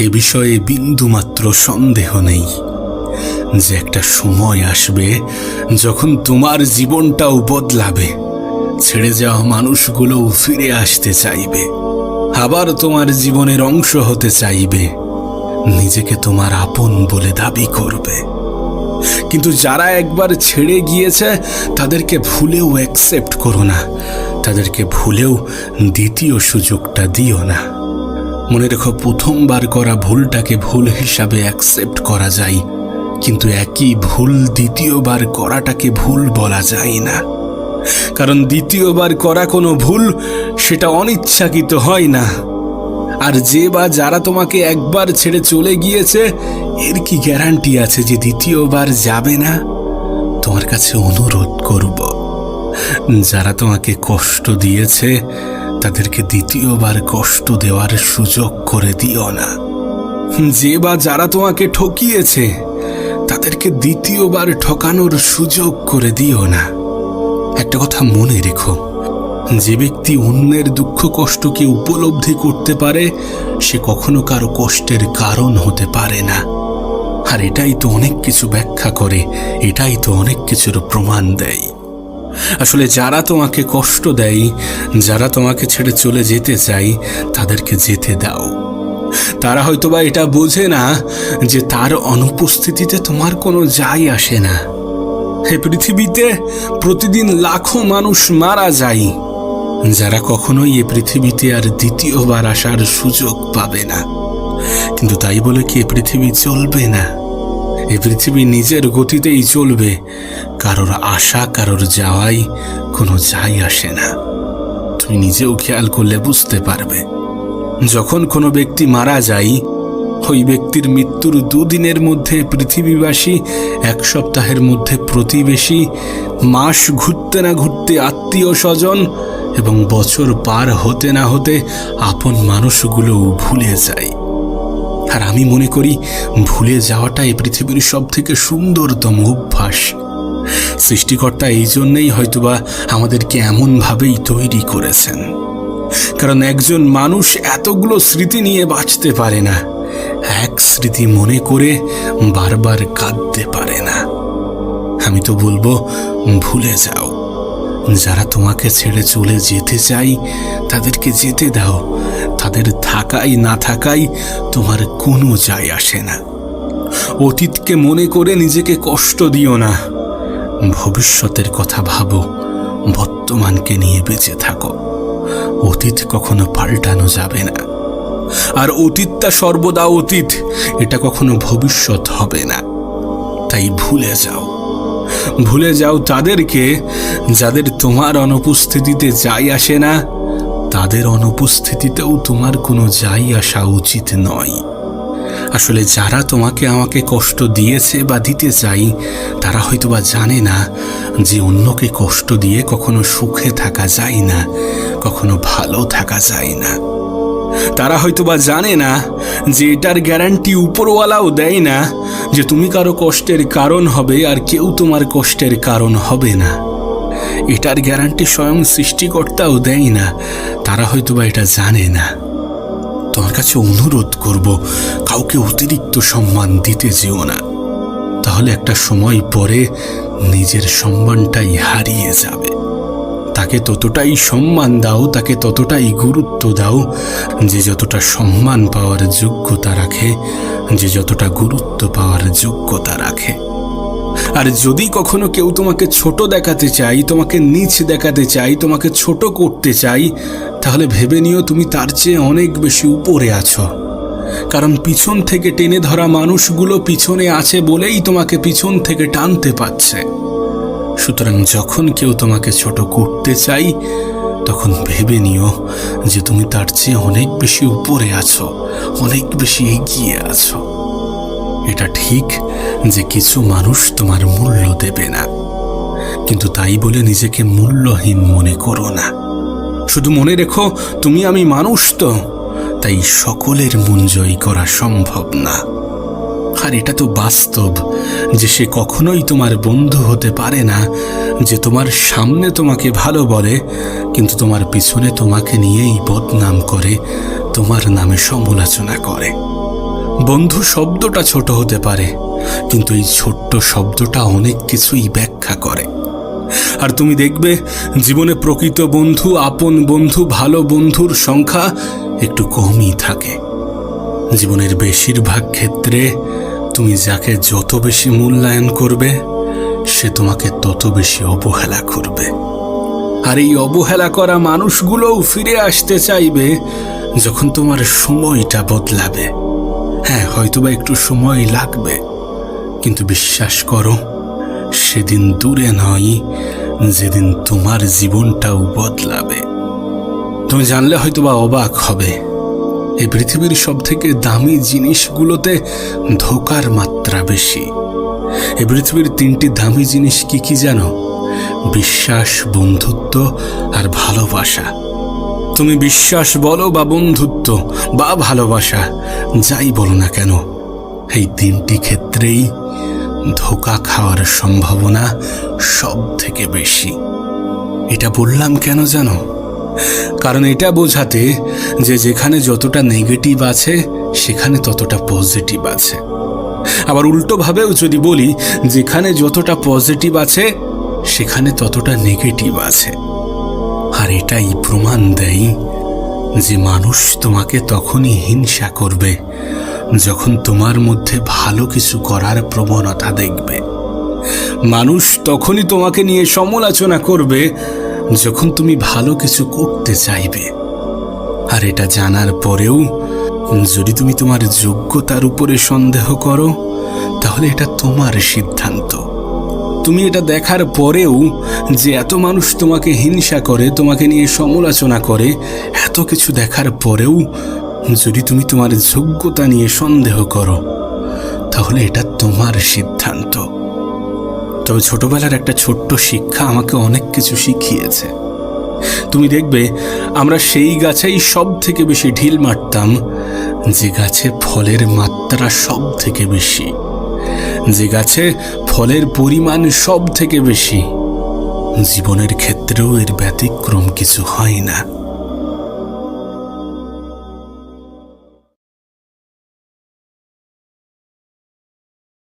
এ বিষয়ে বিন্দুমাত্র সন্দেহ নেই যে একটা সময় আসবে যখন তোমার জীবনটাও বদলাবে। ছেড়ে যাওয়া মানুষগুলোও ফিরে আসতে চাইবে, আবার তোমার জীবনের অংশ হতে চাইবে, নিজেকে তোমার আপন বলে দাবি করবে। কিন্তু যারা একবার ছেড়ে গিয়েছে তাদেরকে ভুলেও অ্যাকসেপ্ট করো না, তাদেরকে ভুলেও দ্বিতীয় সুযোগটা দিও না। মনে রেখো, প্রথমবার করা ভুলটাকে ভুল হিসাবে অ্যাকসেপ্ট করা যায়, কিন্তু একই ভুল দ্বিতীয়বার করাটাকে ভুল বলা যায় না। কারণ দ্বিতীয়বার করা কোনো ভুল সেটা অনিচ্ছাকৃত হয় না। আর যে বা যারা তোমাকে একবার ছেড়ে চলে গিয়েছে, এর কি গ্যারান্টি আছে যে দ্বিতীয়বার যাবে না? তোমার কাছে অনুরোধ করব, যারা তোমাকে কষ্ট দিয়েছে তাদেরকে দ্বিতীয়বার কষ্ট দেওয়ার সুযোগ করে দিও না। যে বা যারা তোমাকে ঠকিয়েছে তাদেরকে দ্বিতীয়বার ঠকানোর সুযোগ করে দিও না। একটা কথা মনে রেখো, যে ব্যক্তি অন্যের দুঃখ কষ্টকে উপলব্ধি করতে পারে সে কখনো কারো কষ্টের কারণ হতে পারে না। আর এটাই তো অনেক কিছু ব্যাখ্যা করে, এটাই তো অনেক কিছুর প্রমাণ দেয়। আসলে যারা তোমাকে কষ্ট দেয়, যারা তোমাকে ছেড়ে চলে যেতে চায়, তাদেরকে যেতে দাও। তারা হয়তোবা এটা বোঝে না যে তার অনুপস্থিতিতে তোমার কোনো যায় আসে না। এই পৃথিবীতে প্রতিদিন লাখো মানুষ মারা যায়, যারা কখনোই এ পৃথিবীতে আর দ্বিতীয়বার আসার সুযোগ পাবে না। কিন্তু তাই বলে কি এ পৃথিবী চলবে না? এ পৃথিবী নিজের গতিতেই চলবে, কারোর আসা কারোর যাওয়াই কোনো যায় আসে না। তুমি নিজেও খেয়াল করলে বুঝতে পারবে, যখন কোনো ব্যক্তি মারা যায়, ওই ব্যক্তির মৃত্যুর 2 দিনের মধ্যে পৃথিবীবাসী, 1 সপ্তাহের মধ্যে প্রতিবেশী, মাস ঘুরতে না ঘুরতে আত্মীয় স্বজন এবং বছর পার হতে না হতে আপন মানুষগুলোও ভুলে যায়। আর আমি মনে করি ভুলে যাওয়াটাই পৃথিবীর সব থেকে সুন্দরতম অভ্যাস। সৃষ্টিকর্তা এই জন্যেই হয়তোবা আমাদেরকে এমনভাবেই তৈরি করেছেন, কারণ একজন মানুষ এতগুলো স্মৃতি নিয়ে বাঁচতে পারে না, এক স্মৃতি মনে করে বারবার কাঁদতে পারে না। আমি তো বলবো, ভুলে যাও। যারা তোমাকে ছেড়ে চলে যেতে চাই তাদেরকে যেতে দাও। তাদের থাকাই না থাকাই তোমার কোনো যায় আসে না। অতীতকে মনে করে নিজেকে কষ্ট দিও না, ভবিষ্যতের কথা ভাবো, বর্তমানকে নিয়ে বেঁচে থাকো। অতীত কখনো পাল্টানো যাবে না, আর অতীতটা সর্বদা অতীত, এটা কখনো ভবিষ্যৎ হবে না। তাই ভুলে যাও, ভুলে যাও তাদেরকে যাদের তোমার অনুপস্থিতিতে যায় আসে না। তাদের অনুপস্থিতিতেও তোমার কোনো যায় আসা উচিত নয়। আসলে যারা তোমাকে আমাকে কষ্ট দিয়েছে বা দিতে চাই, তারা হয়তোবা জানে না যে অন্যকে কষ্ট দিয়ে কখনো সুখে থাকা যায় না, কখনো ভালো থাকা যায় না। তারা হয়তোবা জানে না যে এটার গ্যারান্টি উপরওয়ালাও দেয় না যে তুমি কারো কষ্টের কারণ হবে আর কেউ তোমার কষ্টের কারণ হবে না। এটার গ্যারান্টি স্বয়ং সৃষ্টিকর্তাও দেয় না, তারা হয়তোবা এটা জানে না। তোমার কাছে অনুরোধ করব, কাউকে অতিরিক্ত সম্মান দিতে যেও না, তাহলে একটা সময় পরে নিজের সম্মানটাই হারিয়ে যাবে। তাকে ততটাই সম্মান দাও, তাকে ততটাই গুরুত্ব দাও যে যতটা সম্মান পাওয়ার যোগ্যতা রাখে, যে যতটা গুরুত্ব পাওয়ার যোগ্যতা রাখে। আর যদি কখনো কেউ তোমাকে ছোট দেখাতে চাই, তোমাকে নীচ দেখাতে চাই, তোমাকে ছোট করতে চাই, তাহলে ভেবে নিও তুমি তার চেয়ে অনেক বেশি উপরে আছো। কারণ পিছন থেকে টেনে ধরা মানুষগুলো পিছনে আছে বলেই তোমাকে পিছন থেকে টানতে পারছে। সুতরাং যখন কেউ তোমাকে ছোট করতে চাই, তখন ভেবে নিও যে তুমি তার চেয়ে অনেক বেশি উপরে আছো, অনেক বেশি এগিয়ে আছো। এটা ঠিক যে কিছু মানুষ তোমার মূল্য দেবে না, কিন্তু তাই বলে নিজেকে মূল্যহীন মনে করো না। শুধু মনে রেখো, তুমি আমি মানুষ তো, তাই সকলের মন জয় করা সম্ভব না। আর এটা তো বাস্তব যে সে কখনোই তোমার বন্ধু হতে পারে না যে তোমার সামনে তোমাকে ভালো বলে, কিন্তু তোমার পিছনে তোমাকে নিয়েই বদনাম করে, তোমার নামে সমালোচনা করে। বন্ধু শব্দটা ছোট হতে পারে, কিন্তু এই ছোট্ট শব্দটা অনেক কিছুই ব্যাখ্যা করে। আর তুমি দেখবে জীবনে প্রকৃত বন্ধু, আপন বন্ধু, ভালো বন্ধুর সংখ্যা একটু কমই থাকে। জীবনের বেশিরভাগ ক্ষেত্রে তুমি যাকে যত বেশি মূল্যায়ন করবে, সে তোমাকে তত বেশি অবহেলা করবে। আর এই অবহেলা করা মানুষগুলোও ফিরে আসতে চাইবে যখন তোমার সময়টা বদলাবে। হ্যাঁ, হয়তোবা একটু সময় লাগবে, কিন্তু বিশ্বাস করো, সেদিন দূরে নয় যেদিন তোমার জীবনটাও বদলাবে। তুমি জানলে হয়তোবা অবাক হবে, এই পৃথিবীর সব থেকে দামি জিনিসগুলোতে ধোঁকার মাত্রা বেশি। এই পৃথিবীর 3টি দামি জিনিস কি কি জানো? বিশ্বাস, বন্ধুত্ব আর ভালোবাসা। তুমি বিশ্বাস বলো বা বন্ধুত্ব বা ভালোবাসা, যাই বলো না কেন, এই 3টি ক্ষেত্রেই ধোঁকা খাওয়ার সম্ভাবনা সব থেকে বেশি। এটা বললাম কেন জানো? কারণ এটা বোঝাতে যে যেখানে যতটা নেগেটিভ আছে সেখানে ততটা পজিটিভ আছে। আবার উল্টোভাবেও যদি বলি, যেখানে যতটা পজিটিভ আছে সেখানে ততটা নেগেটিভ আছে। আর এটাই প্রমাণ দেয় যে মানুষ তোমাকে তখনই হিংসা করবে যখন তোমার মধ্যে ভালো কিছু করার প্রবণতা দেখবে। মানুষ তখনই তোমাকে নিয়ে সমালোচনা করবে যখন তুমি ভালো কিছু করতে চাইবে। আর এটা জানার পরেও যদি তুমি তোমার যোগ্যতার উপরে সন্দেহ করো, তাহলে এটা তোমার সিদ্ধান্ত। তুমি এটা দেখার পরেও যে এত মানুষ তোমাকে হিংসা করে, তোমাকে নিয়ে সমালোচনা করে, এত কিছু দেখার পরেও যদি তুমি তোমার যোগ্যতা নিয়ে সন্দেহ করো, তাহলে এটা তোমার সিদ্ধান্ত। তবে ছোটবেলার একটা ছোট্ট শিক্ষা আমাকে অনেক কিছু শিখিয়েছে। তুমি দেখবে আমরা সেই গাছেই সব থেকে বেশি ঢিল মারতাম যে গাছে ফলের মাত্রা সব থেকে বেশি, যে গাছে ফলের পরিমাণ সব থেকে বেশি। জীবনের ক্ষেত্রেও এর ব্যতিক্রম কিছু হয় না।